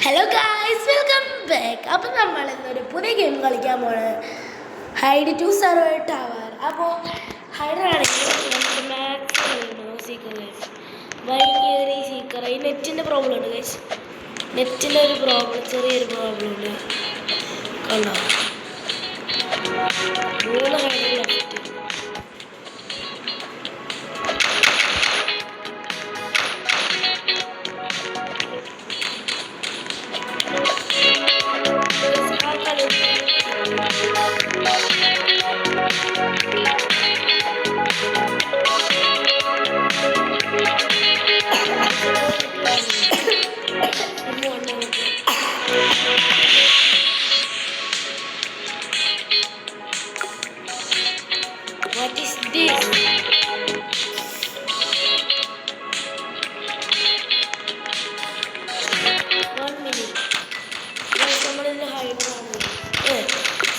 Hello guys, welcome back. അപ്പം നമ്മൾ ഇന്നൊരു പുതിയ ഗെയിം കളിക്കാൻ പോണ് ഹൈഡ് ടു സർവൈവ് ടവർ. അപ്പോൾ ഹൈഡറാണെങ്കിൽ നമുക്ക് മാക്സ് സീക്കർ ഗൈസ്, വൈകേറി സീക്കർ. ഈ നെറ്റിൻ്റെ പ്രോബ്ലം ഉണ്ട് ഗൈസ്, നെറ്റിൻ്റെ ഒരു പ്രോബ്ലം, ചെറിയൊരു പ്രോബ്ലം ഉണ്ട്. കണ്ടോ, 3 hide left. What is this? One minute. Guys, നമ്മളിന്ന് ഹൈഡറാണ്,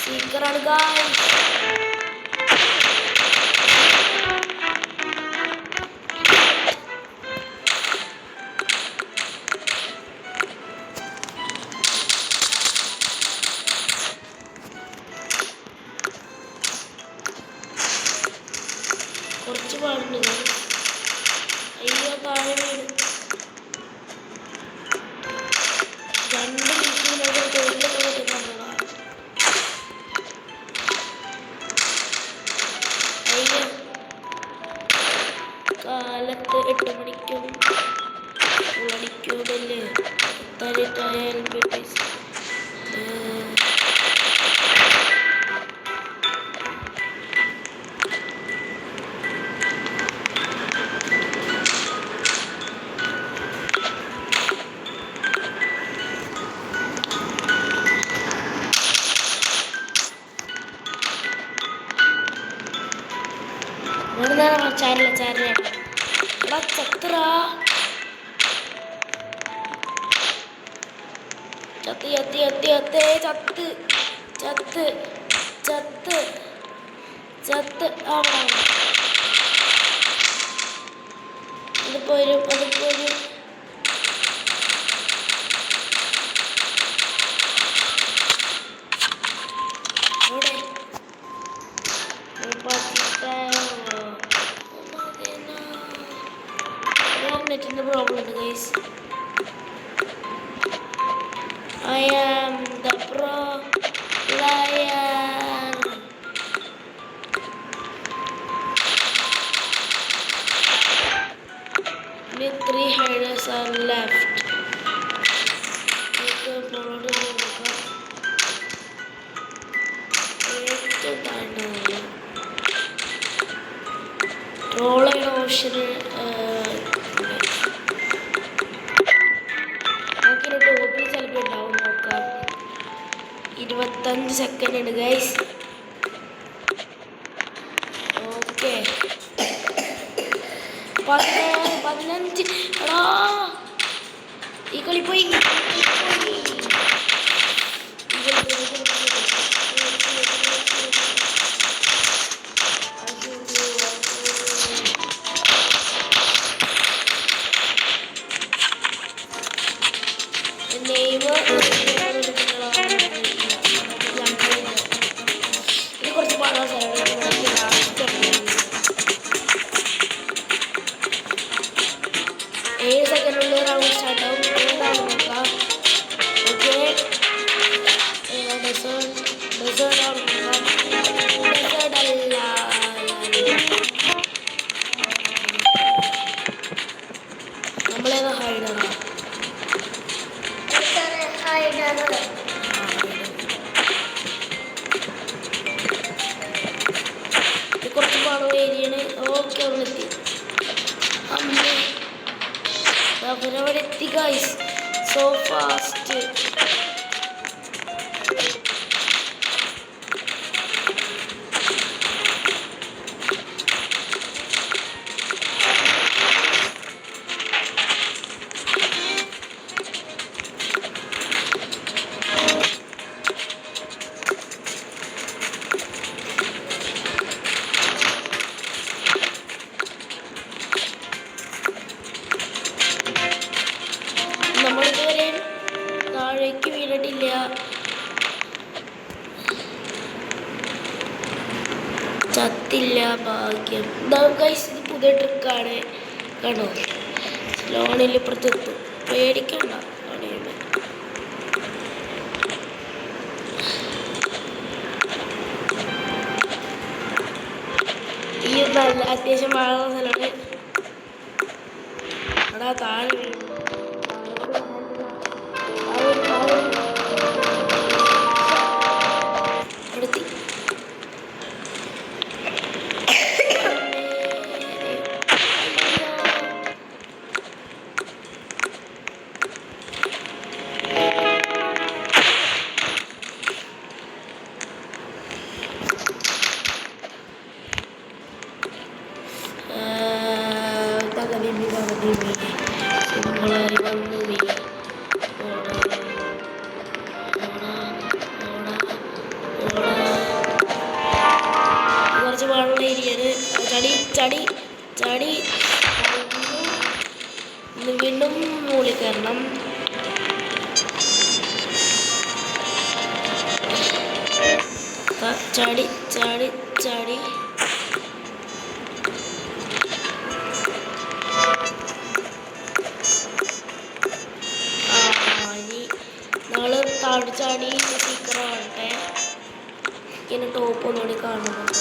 സീക്കറാണ് ഗായ്സ്. കുറച്ച് പാടുണ്ട്. അയ്യോ, താഴെ വീട്. 2 മിനിറ്റിനൊക്കെ തൊഴിലൊക്കെ കിട്ടുന്നതാണ്. അയ്യോ, കാലത്ത് 8 മണിക്കും മണിക്കൂടല്ലേ തരട്ടായാലും ചാരില്ല ചത്ര ചത്ത് അതിപ്പോ ഒരു നെറ്റിന്റെ പ്രോബ്ലം ഉണ്ട് guys. I am the pro player. Only 3 hiders are left. ട്രോളയുടെ ഓപ്ഷന് ചിലപ്പോൾ ഉണ്ടാവും, നോക്കാം. 25 സെക്കൻഡ് ഉണ്ട് ഗൈസ്. ഓക്കെ, 15. എടാ, ഈ കളി പോയി. ഇത് കുറച്ച് പാടാൻ ലാസ്റ്റ് 7 സെക്കൻഡിനുള്ളിൽ റൗണ്ട് സ്റ്റാർട്ട് ആവും. ഏതാണ് നോക്കാം. ഓക്കെ, ഡെസേർട്ട് ആണ് നോക്കാം. ഡെസേർട്ട് അല്ല, നമ്മളേതാ ഹൈഡറാണ്. കുറച്ച് പാടുള്ള ഏരിയയാണ്. ഓക്കെ, അവിടെ എത്തി. അവരവിടെ എത്തി ഗൈസ്, സോ ഫാസ്റ്റ്. ചത്തില്ല ഭാഗ്യം. ഗൈസ് ഇത് പുതിയ ട്രിക്കാണ് കണ്ടോ. ലോണിൽ ഇപ്പുറത്തെത്തും, പേടിക്കണ്ട. ഈ നല്ല അത്യാവശ്യം വളർന്ന സ്ഥലമാണ്. അവിടെ താഴെ വീഴും. കുറച്ച് വെള്ളം ഏരിയാണ്. ചടി ചടി ചടി വീണ്ടും മുകളിൽ കയറണം. ചാടി ചാടി ചാടി ഞങ്ങൾ താഴെ ചാടി സ്പീക്കർ കാണട്ടെ. ഇങ്ങനെ ടോപ്പ് ഒന്നുകൂടി കാണുന്നുണ്ട്.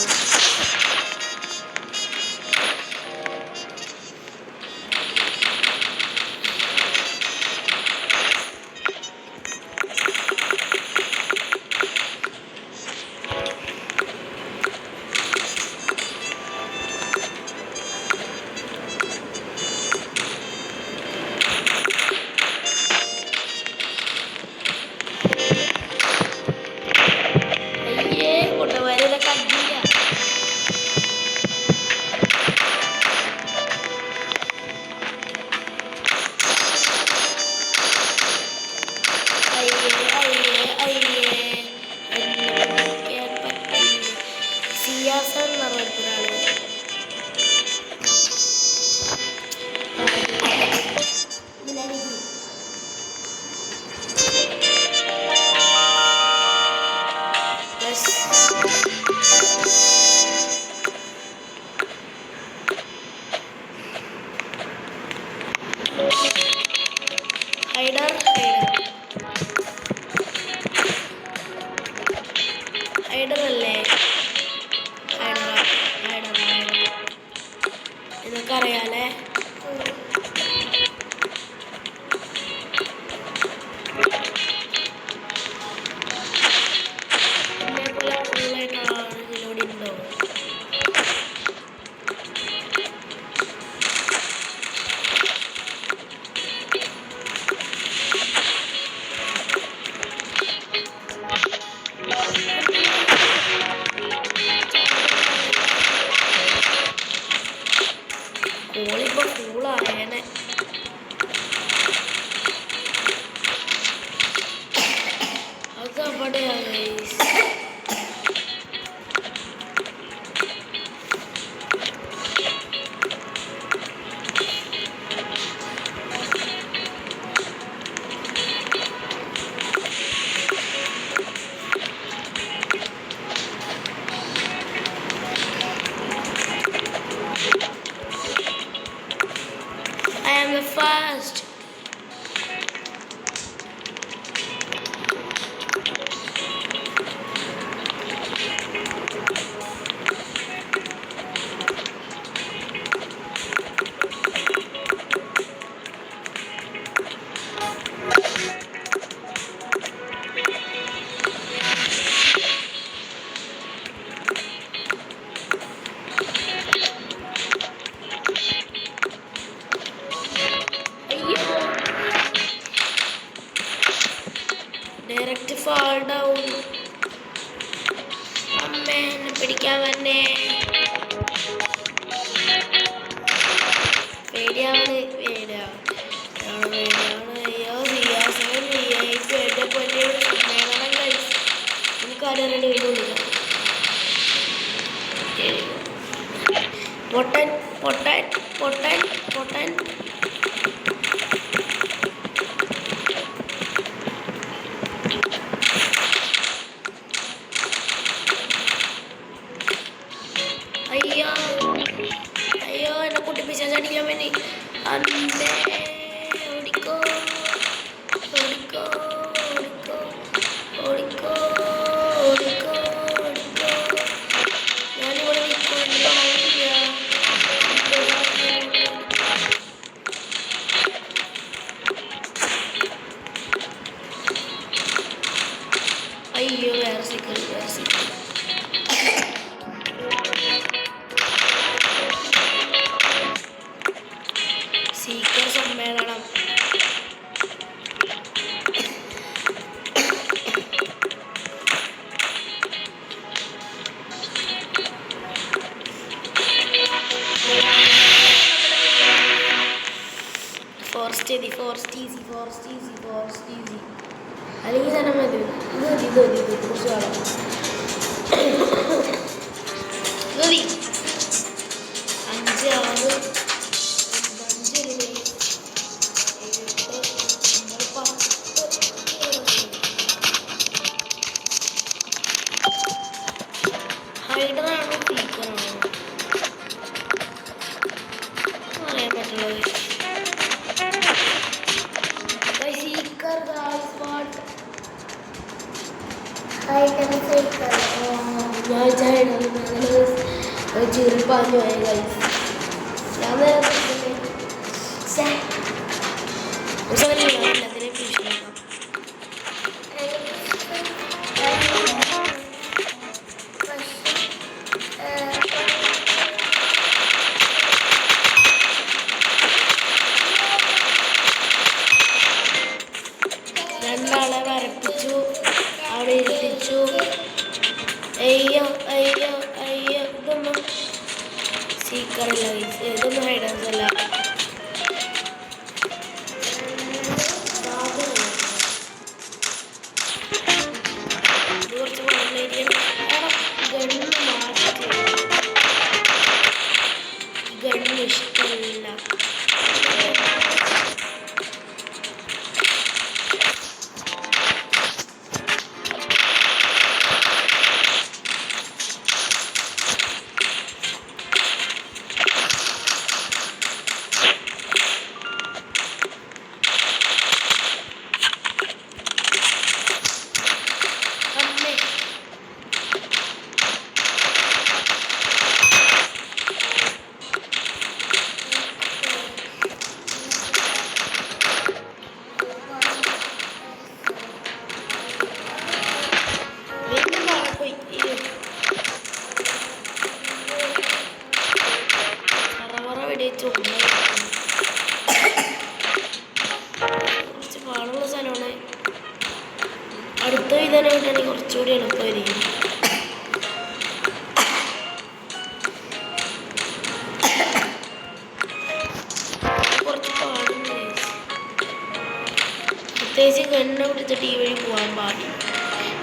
ഹൈഡറല്ലേ ഇതൊക്കെ അറിയാലേ. കോളിപ്പോ കൂളായേനെ. അത് അവിടെയാണ്. I am the first. Direct fall down. അമ്മേ എന്നെ പിടിക്കാൻ വന്നേ. പേടിയാണ് പേടിയാണ്. അയ്യോ എനിക്കറിയാണ്ട് വീടുന്നില്ല. പൊട്ടൻ പൊട്ടൻ പൊട്ടൻ പൊട്ടൻ. സീക്രട്ട് സമ്മേളനം. ഫോറസ്റ്റ് ഈസി അല്ലെങ്കിൽ തന്നെ മതി. ഇത് കുറച്ച് വേണം. മതി 5 6 5 ഹൈഡറാണോ സീക്കറാണോ പറയാൻ പറ്റുള്ളത്. സീക്കർ ഞാൻ ചെറുപ്പാഞ്ഞു പോയ ഗൈസ്. ഞാൻ എല്ലാത്തിനെയും ഭീഷണിയാക്കാം. രണ്ടാളെ വരപ്പിച്ചു, അവിടെ ഇരുത്തിച്ചു. അയ്യോ ഇതൊന്നും സീക്കറല്ല, ഇതൊന്നും ഹൈഡൻസ് അല്ല. കുറച്ച് ഗണ്ണ് മാറ്റി, ഗണ്ണ് ഇഷ്ടമില്ല. കുറച്ച് പാടുള്ള സ്ഥലമാണ്. അടുത്ത വിധാനം കിട്ടുകയാണെങ്കിൽ കുറച്ചുകൂടി എളുപ്പമായിരിക്കും. കുറച്ച് പാടുണ്ട്, പ്രത്യേകിച്ച് ഗണ്ണ് പിടിച്ചിട്ട് ഈ വഴി പോകാൻ പാടില്ല.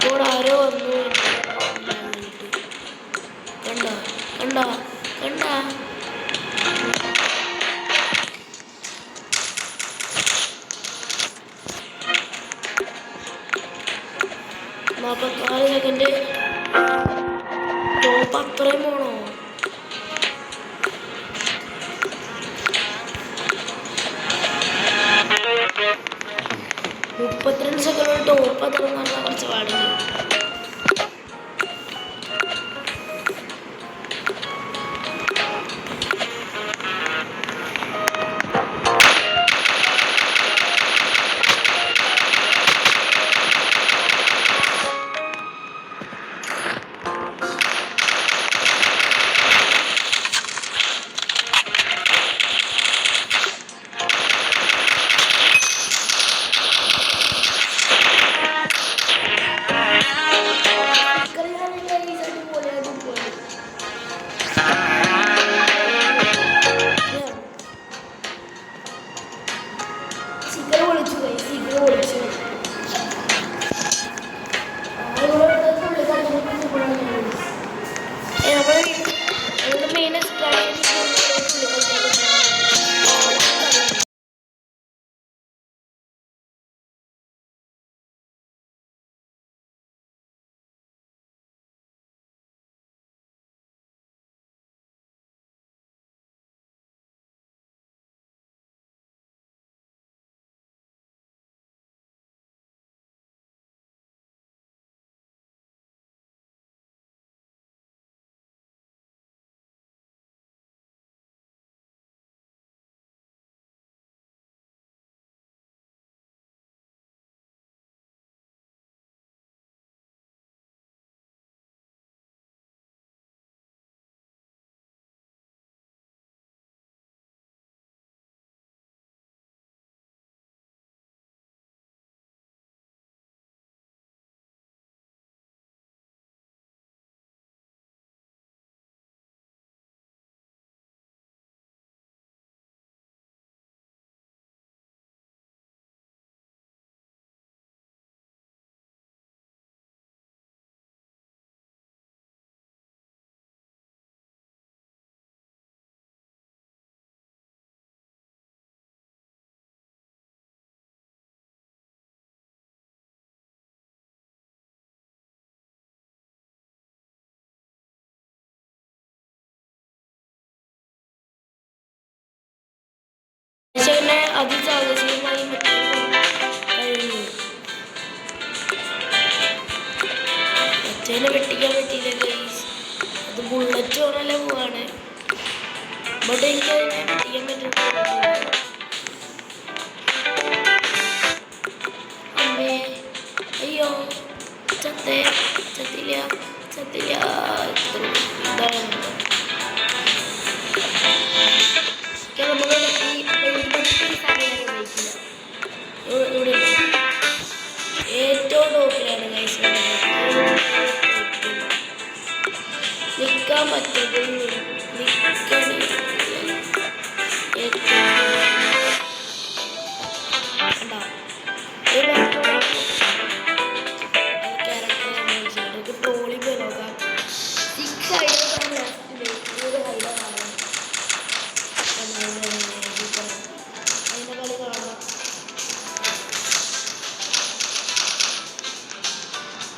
ഇവിടെ ആരോ വന്നു. കണ്ട 44 സെക്കൻഡ്. ടോപ്പ് അത്രയും പോണോ? മുപ്പത്തിരണ്ട് സെക്കൻഡ് ടോപ്പ് അത്ര നല്ല കുറച്ച് പാടുണ്ട്. അങ്ങനെ അതിസാഹസികമായി കഴിഞ്ഞു. മറ്റേനെ വെട്ടിക്കാൻ പറ്റിയില്ല ഗൈസ്. അത് ബുള്ളറ്റ് ഓണല്ലേ പോവാണ്. ബട്ട് എനിക്ക് അതിനെ വെട്ടിക്കാൻ പറ്റും. അമ്മേ അയ്യോ ചത്തേ ചത്തില്ല ചത്തില്ല. ഇതാണ് ഇവിടെ ഏറ്റവും ടോപ്പിലാണ് ഗൈസ്. നിൽക്കാൻ പറ്റതും നിൽക്കണി ട്രോളി പോയി നോക്കാം. അതിൻ്റെ കളി കാണാം.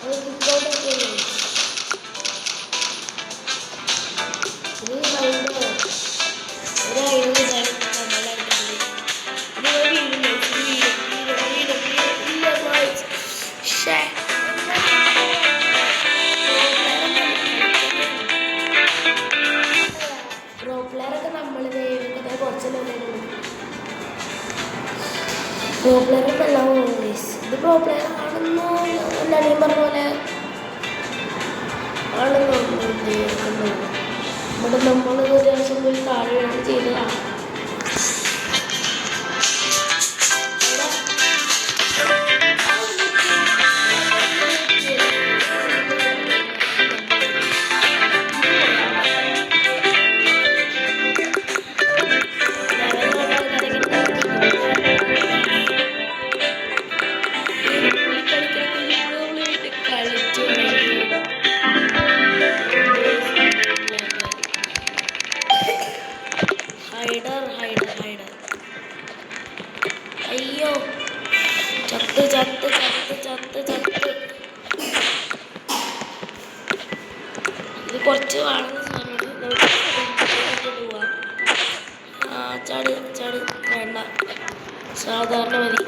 അത് കിക്കൗട്ടൊക്കെ ഒരു സൗണ്ട് ഒരു ഐഡിയ പ്രോപ്ലെയറൊക്കെ നമ്മൾ കുറച്ചല്ലേ പ്രോപ്ലെയറൊക്കെ എല്ലാം ഇത് പ്രോപ്ലെയർ ആണെന്നോ അനിയൻ പറഞ്ഞ പോലെ ആണെന്നോ ഇവിടെ നമ്മൾ ഒരു ദിവസം പോയി താഴെയാണ് ചെയ്തതാണ്. അയ്യോ ചത്ത് ചത്ത് ചത്ത് ചത്ത് ചത്ത്. ഇത് കുറച്ച് വാടുന്ന സാധനമാണ്. പോവാം. ചാടി ചാടി വേണ്ട, സാധാരണ മതി.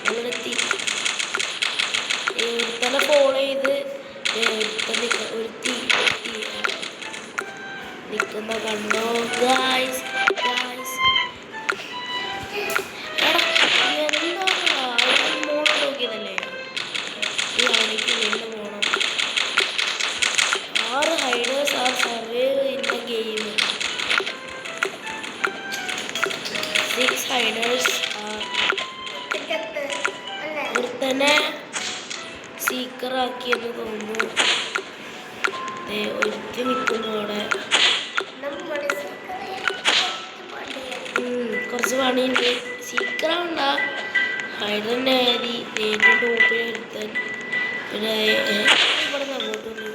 ഇവിടെത്തി ഒരുത്തനെ ഫോളോ ചെയ്ത് ഒരുത്തി നിൽക്കുന്ന കണ്ടോ ഗായ്സ് ഗായ്സ്. മോള് നോക്കിയതല്ലേ ഈ അവിടേക്ക് വീണ്ടും പോകണം. 6 hiders are survive in the game. 6 hiders are ഒരുത്തനെ സീക്കറാക്കിയെന്ന് തോന്നുന്നു. ഒരുത്തി നിൽക്കുന്നു അവിടെ. കുറച്ച് പണിയുണ്ട്. സീക്കറാവണ്ട, ഹൈഡർ തന്നെ ആയി ഏറ്റവും ടോപ്പിൽ എടുത്താൻ. പിന്നെ ഇവിടെ നിന്ന് അങ്ങോട്ടുണ്ട്.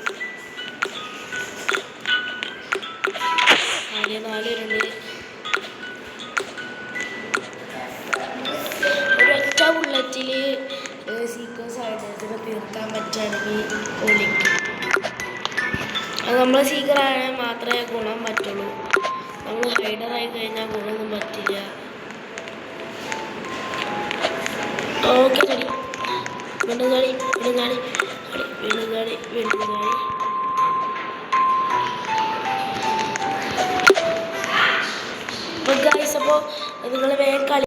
ആകെ 4 പേരുണ്ട്. ഒരൊറ്റ ബുള്ളറ്റിൽ സീക്വൻസ് ഹൈഡേഴ്സിനെ തീർക്കാൻ പറ്റുകയാണെങ്കിൽ ഒളിക്കും. അത് നമ്മൾ സീക്കറായാൽ മാത്രമേ ഗുണം പറ്റുള്ളൂ. നമ്മൾ ഹൈഡറായി കഴിഞ്ഞാൽ ഗുണമൊന്നും പറ്റില്ല. ഓക്കെ ചടി വീണ്ടും ചാടി വീണ്ടും ചാടി വീണ്ടും ചാടി വീണ്ടും ചാടി. അപ്പോൾ ഗൈസ്, അപ്പോൾ നിങ്ങൾ വേഗം കളി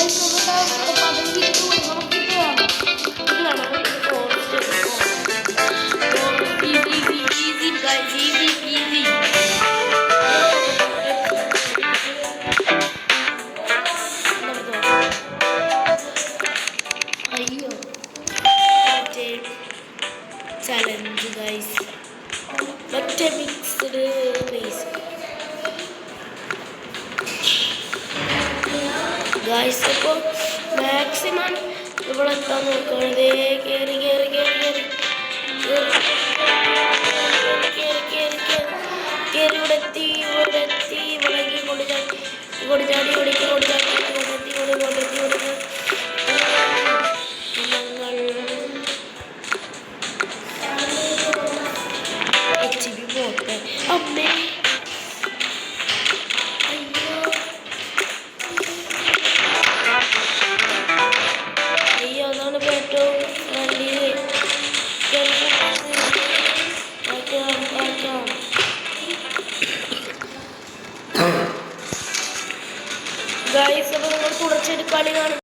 ഗായ്സ് നമുക്ക് പതിനഞ്ചിട്ട് നമുക്കിത് വേണം ഇത് വേണം ഇത് ഫോറസ്റ്റ് ഈസി ഗായ്സ് ഈസി അയ്യോ ചലഞ്ച് ഗൈസ് മറ്റേ മിക്സ്ഡ് റൈസ് ഗൈസ് അപ്പോൾ മാക്സിമം ഇവിടെ എത്താൻ നോക്കുകയാണത് കയറി കയറി കയറി കയറി കയറി ഇവിടെ എത്തി ഇവിടെ ഇങ്ങോട്ട് ചാടി ഞങ്ങൾ HB പോട്ടെ അമ്മേ അയ്യോ അതാണ് ഏറ്റവും നല്ലത് ഗൈസ് അപ്പോൾ നിങ്ങൾ തുടർച്ചയായിട്ട് കളി കാണും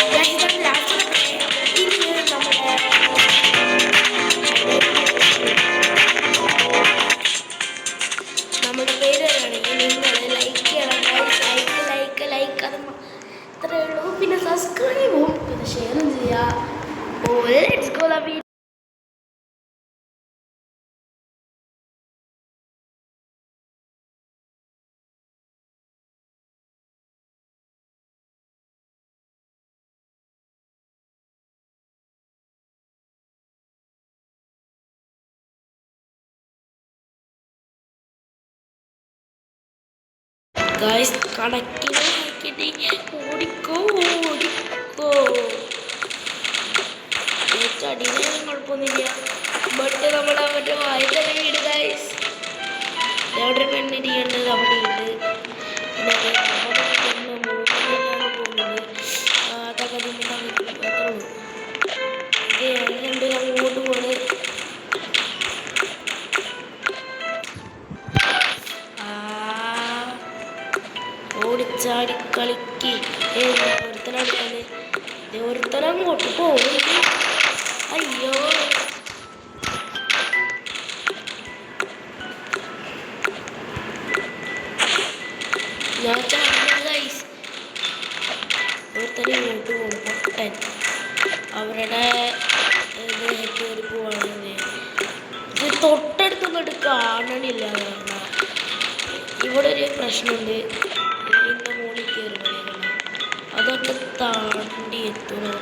ഇതാണ് ലാസ്റ്റ് ഇനി നമ്മുടെ പേര് വരികയാണെങ്കിൽ നിങ്ങൾ ലൈക്ക് ചെയ്യണം. ലൈക്ക് ലൈക്ക് ലൈക്ക് അത് അത്രയേ ഉള്ളൂ. പിന്നെ സബ്സ്ക്രൈബും പിന്നെ ഷെയറും ചെയ്യുക. അപ്പോൾ let's go the video. Guys കണക്കിന് ഓടിക്കോ ഓടിക്കോ. ചടിയിലും കുഴപ്പമൊന്നുമില്ല. ബട്ട് നമ്മൾ അവരുടെ വായി തന്നെ വീട് ഗൈസ്. അവിടെ ഒരു പെണ്ണിരിക്കേണ്ടത് അവിടെ ഉണ്ട്. അങ്ങോട്ട് പോണ്. ഓടിച്ചാടി കളിക്ക്. ഒരുത്തനടുത്തത് ഒരുത്തരം അങ്ങോട്ട് പോകും. അയ്യോ ഞാൻ ഗൈസ്. ഒരുത്തരം ഇങ്ങോട്ട് പോകും പൊട്ടൻ. അവരുടെ കയറി പോവാണ്. ഇത് തൊട്ടടുത്തൊന്നും കാണണില്ല. ഇവിടെ ഒരു പ്രശ്നമുണ്ട്. ഇതിൻ്റെ മുകളിൽ കയറി കളിക്കണം. അതൊക്കെ താണ്ടി എത്തണം.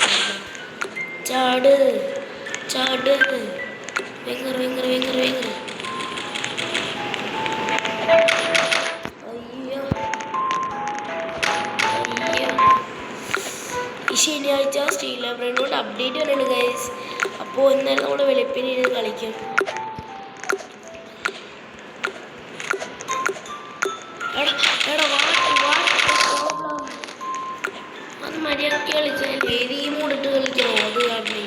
ചാട് ചാട് ഭയങ്കര ഭയങ്കര ഭയങ്കര ഭയങ്കര. അയ്യോ അയ്യോ. ഈ ശനിയാഴ്ച സ്റ്റീൽ ലൈബ്രറിനോട് അപ്ഡേറ്റ് വരാണ് ഗൈസ്. അപ്പോൾ ഇന്നലെ നമ്മൾ വെളുപ്പിന് കളിക്കും. അത് മര്യാദക്ക് കളിച്ചാൽ ഏത് ഈ മൂടിട്ട് കളിക്കണോ? അത് കാരണം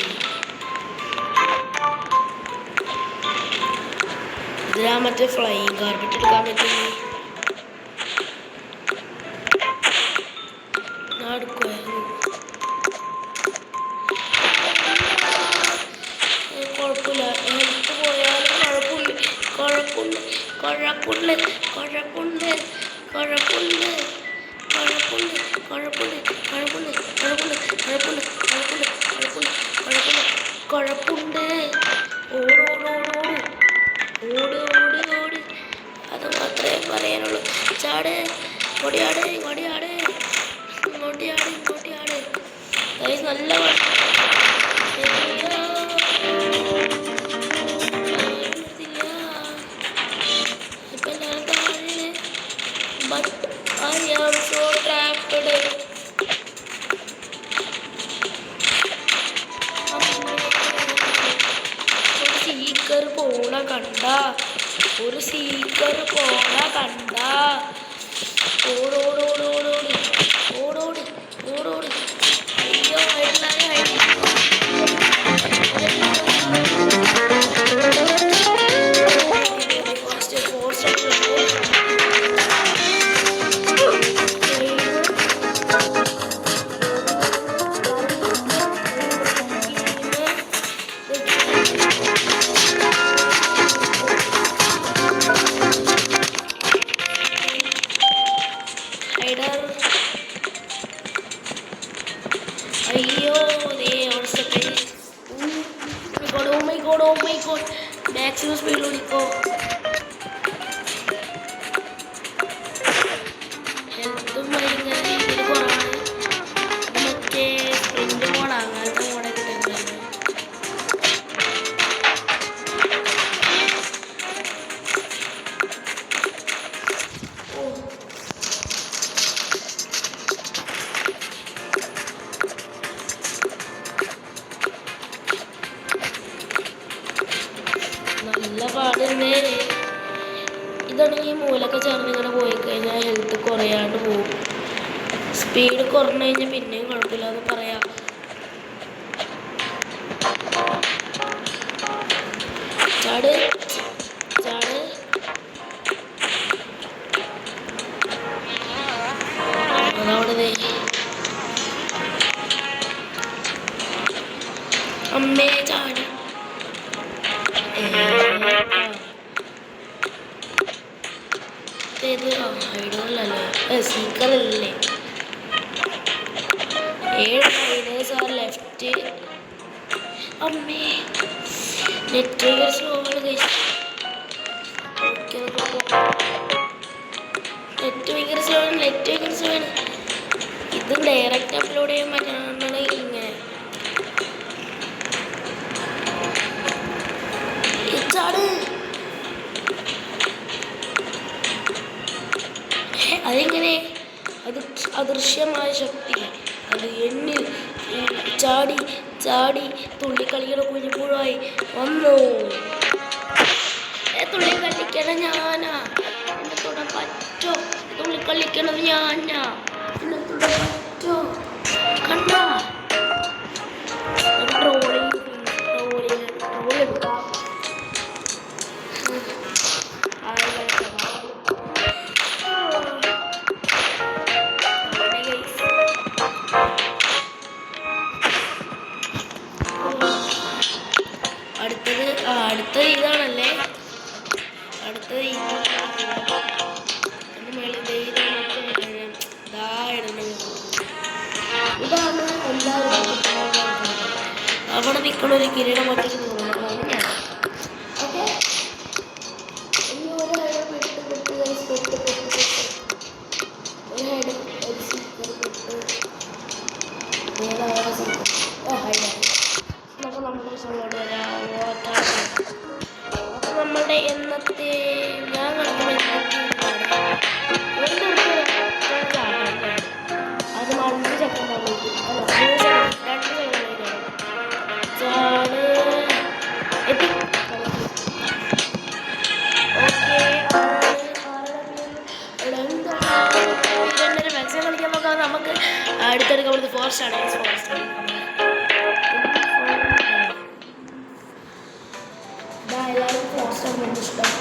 ഇതിലാ മറ്റേ ഫ്ലൈയിങ് കാർപ്പറ്റ് എടുക്കാൻ പറ്റുന്നു. ഞാൻ എടുക്കുമായിരുന്നു. കുഴപ്പമില്ല. ഹെൽത്ത് പോയാലും കുഴപ്പമില്ല. കുഴപ്പമില്ല കുഴപ്പമില്ല കുഴപ്പമില്ല കുഴപ്പമില്ല കുഴപ്പമില്ല കുഴപ്പമില്ല കുഴപ്പമില്ല കുഴപ്പമില്ല കുഴപ്പമില്ല കുഴപ്പമില്ല കുഴപ്പമില്ല കുഴപ്പമുണ്ട്. ഓടോടോടോട് ഓട് ഓട് ഓട്. അത് മാത്രമേ പറയാനുള്ളൂ. ചാട് കൊടിയാട് കൊടിയാട് ഇങ്ങോട്ടിയാട് ഇങ്ങോട്ടിയാട്. നല്ല ഇപ്പം ഞാൻ താഴെ. But I am so trapped. ഒരു സീക്കർ പോണ കണ്ട. ഒരു സീക്കർ പോണ കണ്ട. ഓടോടോടോടോടി ഓടോടി ഓടോടി. അയ്യോ oh my god, maximum speed ഓടിക്കോ. ഹെൽത്തും ഭയങ്കര രീതിയിൽ കുറവാണ്. മറ്റേ സ്പ്രിന്റ് മോഡാണ്, അങ്ങനത്തെ മോഡൊക്കെ കിട്ടുന്നത്. നല്ല പാടുണ്ട്. ഇതാണെങ്കിൽ ഈ മൂലൊക്കെ ചേർന്ന് ഇങ്ങനെ പോയി കഴിഞ്ഞാൽ ഹെൽത്ത് കുറയാണ്ട് പോകും. സ്പീഡ് കുറഞ്ഞു കഴിഞ്ഞാൽ പിന്നെയും കുഴപ്പമില്ല എന്ന് പറയാം. ചാട് ചാട്. അതവിടെ അമ്മേ ചാടി ഇത് ഹൈഡോളല്ലേ സീക്കറല്ലേ 7 മൈനേഴ്സ് ആർ ലെഫ്റ്റ് അമ്മേ നെറ്റ് സ്ലോ നെറ്റ് ഭയങ്കര സ്ലോ ആണ് ഇതും ഡയറക്റ്റ് അപ്ലോഡ് ചെയ്യാൻ പറ്റുന്നതാണ് ഇങ്ങനെ അതെങ്ങനെ അത് അദൃശ്യമായ ശക്തി അത് എന്നിൽ ചാടി ചാടി തുള്ളിക്കളിക്കണ കുഞ്ഞിപ്പുഴായി വന്നു തുള്ളിക്കളിക്കണം ഞാനാ എന്നെ തൊടാൻ പറ്റോ തുള്ളിക്കളിക്കണത് ഞാനാ എന്നെ തൊടാൻ പറ്റോ കണ്ടോ ട്രോളിങ് എടുക്കാം അടുത്തത് ഇതാണല്ലേ അടുത്തത് ഇതാണ് അവിടെ നിൽക്കണ ഒരു കിരീടം മറ്റൊരു തോന്നുന്നതാണ് ഞാൻ ഓക്കെ ഇനി ഒരു ഹൈഡ് ഒരു ഹൈഡ് ഒരു സീക്കർ അപ്പോൾ നമ്മുടെ സോളോട് വരാമോ അപ്പോൾ നമ്മളുടെ എന്നത്തെ ഞാൻ അത് 5 സെക്കൻഡ് ആകുമ്പോഴേക്കും അല്ല 2 സെക്കൻഡ് ചാട് എത്തി ഓക്കെ മാക്സിമം കളിക്കാൻ നോക്കാം നമുക്ക് അടുത്തെടുക്കാൻ പോകുന്നത് ഫോറസ്റ്റ് എല്ലാവരും ഫോറസ്റ്റ് ആണ് ഇഷ്ടം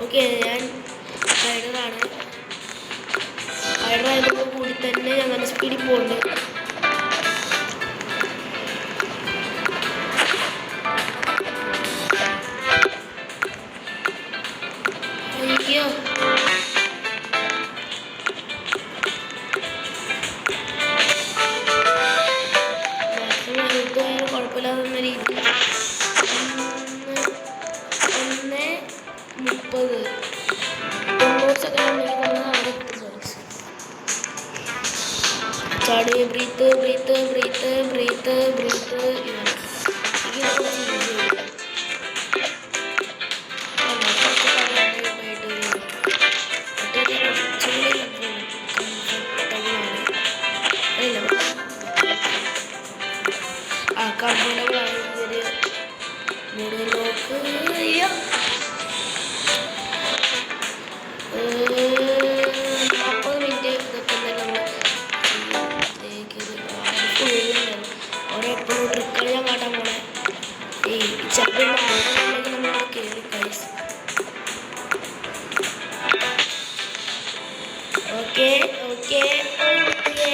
ഓക്കെ ഞാൻ ഹൈഡറാണ് ഹൈഡറായപ്പോൾ കൂടി തന്നെ ഞാൻ നല്ല സ്പീഡിൽ പോകുന്നുണ്ട് അയ്യോ കുഴപ്പമില്ലാതെന്ന രീതി 1:30 90 സെക്കൻഡ് ഉണ്ടെങ്കിൽ നമ്മൾ അവിടെ ചാടി ബ്രീത്ത് കംഫർട്ടബിൾ ആണ് ഇതൊരു മൂഡ് നോക്ക് 40 മിനിറ്റ് ഇതൊക്കെ നമ്മൾ ഓരെപ്പോഴും ട്രിക്കുകൾ ഞാൻ കാട്ടാൻ പോണേ ഈ ചിലപ്പോൾ നമ്മൾ കയറി കൈസ് ഓക്കെ ഓക്കെ ഓക്കെ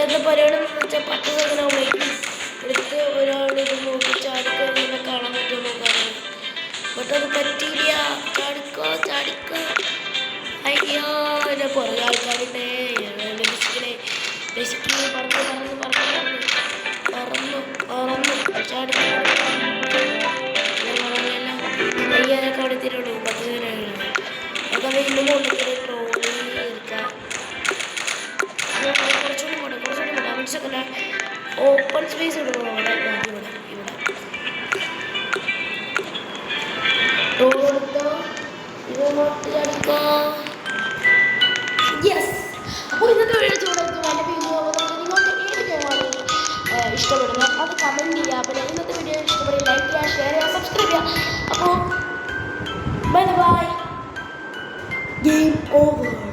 എന്താ പരിപാടി എന്ന് വെച്ചാൽ 10 സെക്കൻഡ് ആവുമ്പോഴേക്കും എടുത്ത് ഒരാൾ ഇത് നോക്കി ചാടിക്കഴിഞ്ഞാൽ കാണാൻ പറ്റുമോ നോക്കാനാണ്. ബട്ട് അത് പറ്റിയില്ല. ചാടിക്കോ അയ്യോ എൻ്റെ പുറകെ ആൾക്കാരുണ്ടേ. രസിക്കണേ പറന്നു ചാടി നെയ്യാനൊക്കെ അവിടെ എത്തിയിട്ടുള്ളൂ. 10 സെക്കൻഡ് അതൊക്കെ വീണ്ടും കൊണ്ടിട്ട് ട്രോളി എടുക്കാം. കുറച്ചുകൂടി പോട്ടെ 5 സെക്കൻഡ് ഓപ്പൺ സ്പേസ് ഇടുന്നു. ഇവിടെ യെസ്. അപ്പോൾ ഇന്നത്തെ വീഡിയോ ചൂടെടുത്ത് എൻ്റെ വീഡിയോ നിങ്ങൾക്ക് ഏത് ഗെയിമാണ് ഇഷ്ടപ്പെടുന്നത് അത് കമൻറ്റ് ചെയ്യുക. പിന്നെ ഇന്നത്തെ വീഡിയോ ഇഷ്ടപ്പെടുക ലൈക്ക് ചെയ്യുക, ഷെയർ ചെയ്യുക, സബ്സ്ക്രൈബ് ചെയ്യുക. അപ്പോൾ ബൈ. Game over.